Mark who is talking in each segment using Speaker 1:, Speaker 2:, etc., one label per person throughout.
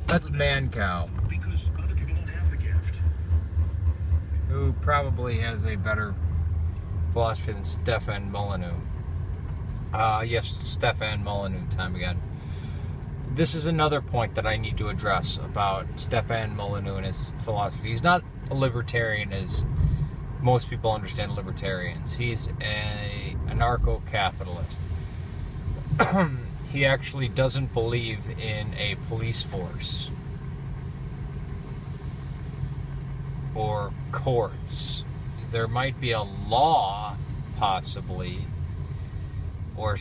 Speaker 1: That's Man-Cow,
Speaker 2: because other people don't have the gift.
Speaker 1: who probably has a better philosophy than Stephan Molyneux. Yes, Stephan Molyneux, time again. This is another point that I need to address about Stephan Molyneux and his philosophy. He's not a libertarian as most people understand libertarians. He's a anarcho-capitalist. He actually doesn't believe in a police force or courts. There might be a law, possibly, or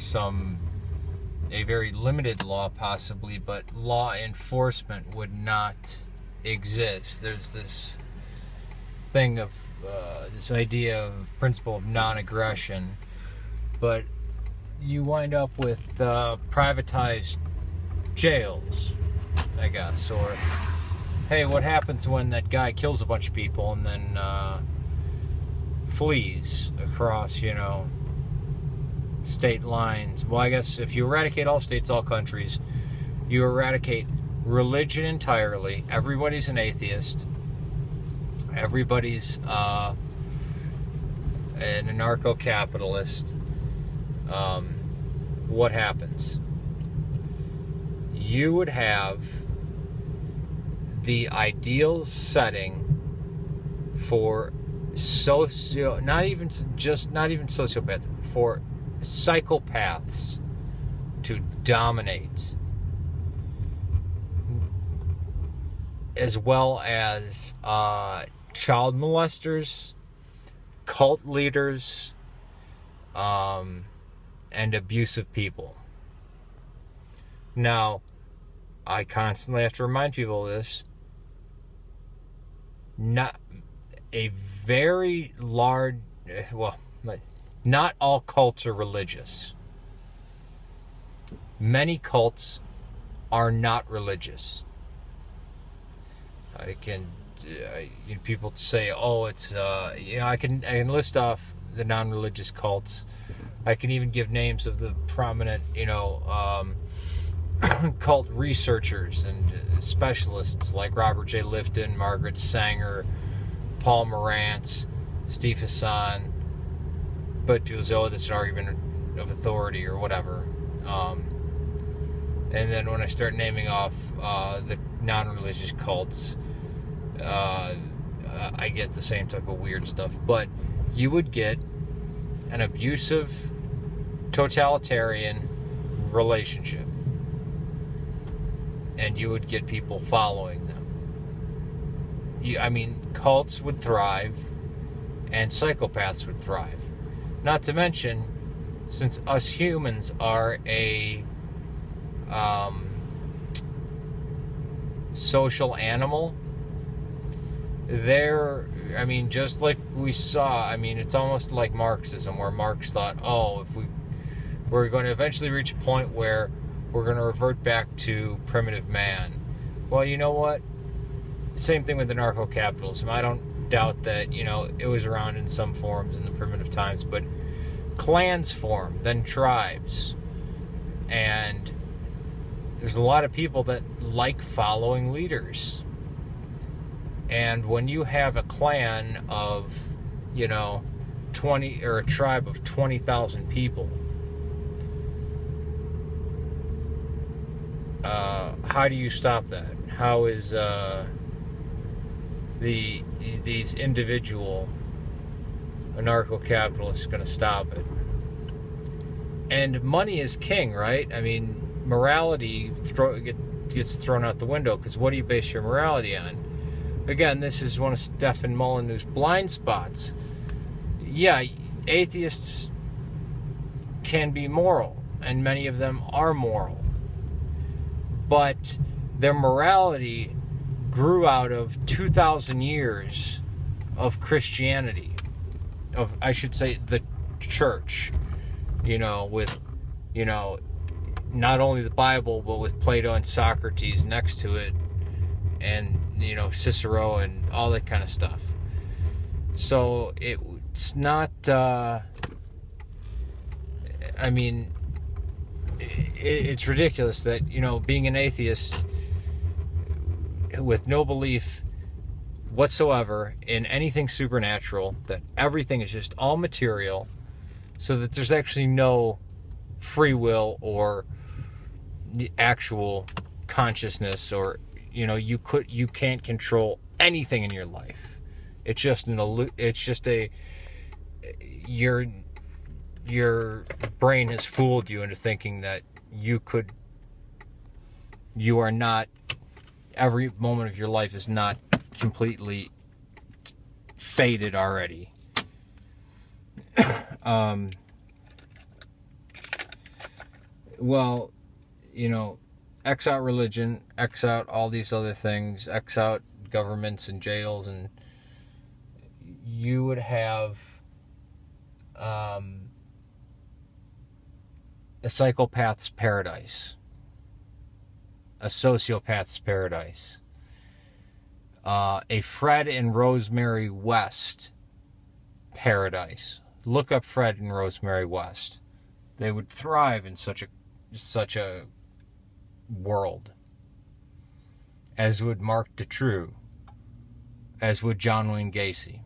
Speaker 1: a very limited law, possibly, but law enforcement would not exist. There's this thing of this idea of principle of non-aggression, but you wind up with privatized jails, I guess, or hey, what happens when that guy kills a bunch of people and then flees across, state lines? Well, I guess if you eradicate all states, all countries, you eradicate religion entirely. Everybody's an atheist. Everybody's an anarcho-capitalist. What happens? You would have the ideal setting for not even sociopath, for psychopaths to dominate, as well as child molesters, cult leaders, and abusive people. Now, I constantly have to remind people of this. Not all cults are religious. Many cults are not religious. People say, it's, I can list off the non-religious cults. I can even give names of the prominent, cult researchers and specialists like Robert J. Lifton, Margaret Sanger, Paul Morantz, Steve Hassan. But people say, that's an argument of authority or whatever. And then when I start naming off the non-religious cults, I get the same type of weird stuff. But you would get an abusive, totalitarian relationship. And you would get people following them. Cults would thrive, and psychopaths would thrive. Not to mention, since us humans are a social animal, just like we saw, it's almost like Marxism, where Marx thought, if we're going to eventually reach a point where we're going to revert back to primitive man. Well, you know what? Same thing with anarcho-capitalism. I don't doubt that, it was around in some forms in the primitive times, but clans form, then tribes. And there's a lot of people that like following leaders. And when you have a clan of, 20, or a tribe of 20,000 people, how do you stop that? How is these individual anarcho-capitalists going to stop it? And money is king, right? Morality gets thrown out the window, because what do you base your morality on? Again, this is one of Stephan Molyneux's blind spots. Yeah, atheists can be moral, and many of them are moral. But their morality grew out of 2,000 years of Christianity, I should say, the church, with, not only the Bible, but with Plato and Socrates next to it, and, Cicero and all that kind of stuff. So it's not, it's ridiculous that, being an atheist with no belief whatsoever in anything supernatural, that everything is just all material, so that there's actually no free will or the actual consciousness, or you can't control anything in your life. It's just your brain has fooled you into thinking that you are not, every moment of your life is not completely fated already. Well, X out religion, X out all these other things, X out governments and jails, and you would have a psychopath's paradise, a sociopath's paradise, a Fred and Rosemary West paradise. Look up Fred and Rosemary West. They would thrive in such a world. As would Mark Dutroux. As would John Wayne Gacy.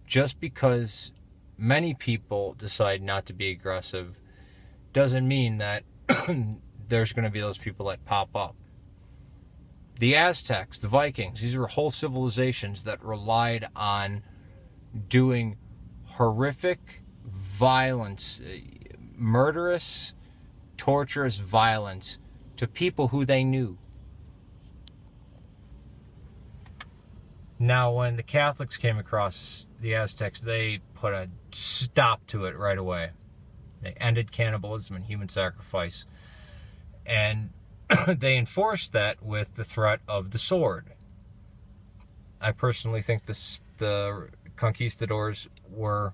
Speaker 1: Just because many people decide not to be aggressive doesn't mean that there's going to be those people that pop up. The Aztecs, the Vikings, these were whole civilizations that relied on doing horrific violence, murderous, torturous violence to people who they knew. Now, when the Catholics came across the Aztecs, they put a stop to it right away. They ended cannibalism and human sacrifice. And they enforced that with the threat of the sword. I personally think the conquistadors were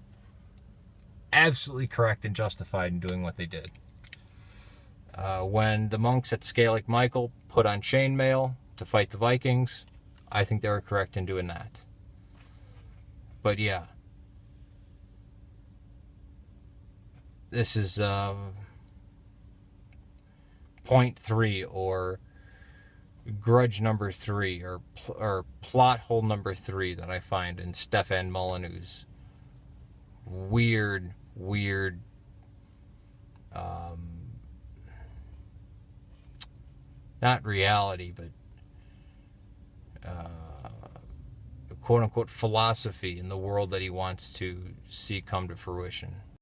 Speaker 1: absolutely correct and justified in doing what they did. When the monks at Scalig Michael put on chainmail to fight the Vikings, I think they were correct in doing that. But yeah, this is point 3, or grudge number 3, or plot hole number 3 that I find in Stephan Molyneux's weird, not reality, but quote-unquote philosophy in the world that he wants to see come to fruition.